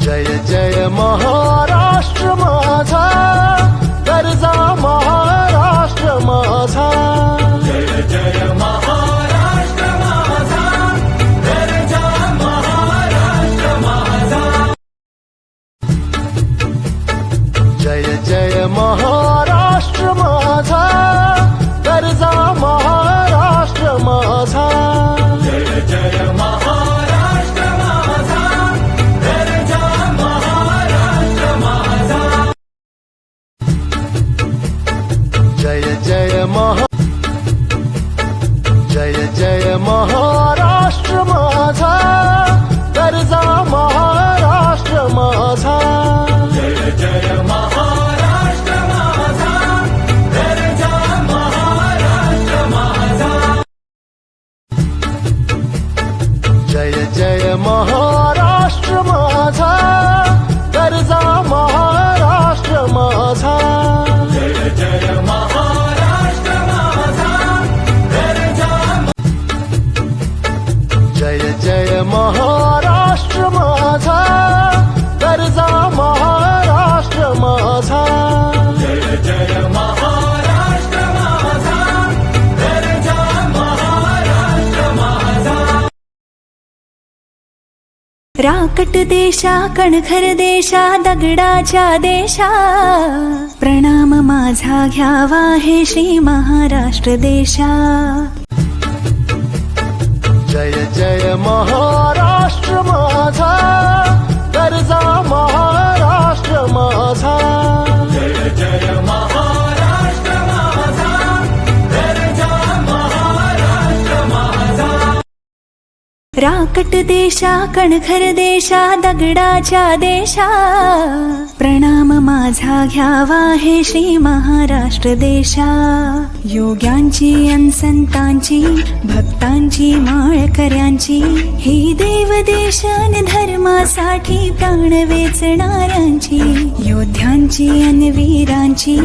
जय जय महाराष्ट्र माझा, गरजा महाराष्ट्र माझा। जय जय महाराष्ट्र माझा, गरजा महाराष्ट्र माझा। जय जय महाराष्ट्र माझा, गरजा महाराष्ट्र माझा। जय जय महाराष्ट्र माझा, गरजा महाराष्ट्र माझा। जय जय महाराष्ट्र माझा, गरजा महाराष्ट्र माझा। जय जय महाराष्ट्र माझा, गरजा महाराष्ट्र माझा। जय जय महाराष्ट्र माझा, गरजा महाराष्ट्र माझा। जय जय महाराष्ट्र माझा, गरजा। जय जय महाराष्ट्र माझा, गरजा महाराष्ट्र माझा। जय जय महाराष्ट्र माझा, गरजा महाराष्ट्र माझा। राकट देशा कणखर देशा दगडाच्या देशा, प्रणाम माझा घ्यावा हे श्री महाराष्ट्र देशा। जय जय महाराष्ट्र माझा, गरजा महाराष्ट्र माझा। जय जय महाराष्ट्र माझा, गरजा महाराष्ट्र माझा। राकट देशा कणखर देशा दगडाच्या देशा, प्रणाम माझा घ्यावा हे श्री महाराष्ट्र देशा। योग्यांची अन संतांची भक्तांची माळकऱ्यांची, ही देव देश अन धर्मासाठी प्राण वेचणाऱ्यांची, योद्ध्यांची अन वीरांची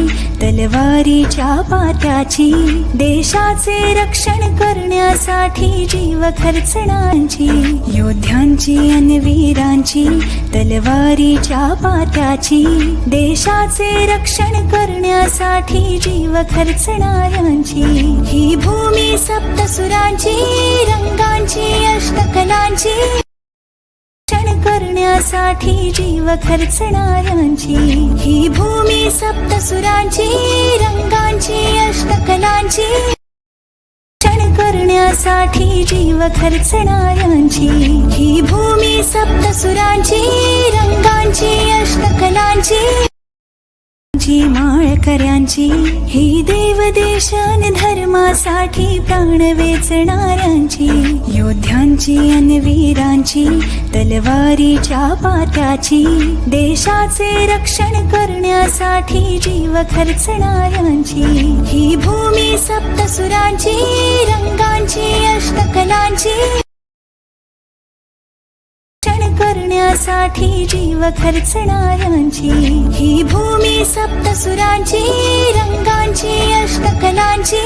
तलवारीच्या पात्याची, देशाचे रक्षण करण्यासाठी जीव खर्चणांची, योद्ध्यांची अन वीरांची तलवारीच्या पात्याची, देशाचे रक्षण करण्यासाठी जीव खर्चणाऱ्यांची, ही भूमी सप्तसुरांची रंगांची अष्टकलांची, रक्षण करण्यासाठी जीव खर्चणाऱ्यांची, ही भूमी सप्तसुरांची रंगांची अष्टकलांची, रक्षण करण्यासाठी जीव खर्चणाऱ्यांची, ही भूमी सप्तसुरांची रंगांची अष्टकलांची, माळकऱ्यांची, ही देव देश अन धर्मासाठी प्राण वेचणाऱ्यांची, योद्ध्यांची अन वीरांची तलवारीच्या पात्याची, देशाचे रक्षण करण्यासाठी जीव खर्चणाऱ्यांची, ही भूमी सप्तसुरांची रंगांची अष्टकलांची, करण्यासाठी जीव खर्चणाऱ्यांची, ही भूमी सप्तसुरांची रंगांची अष्टकलांची,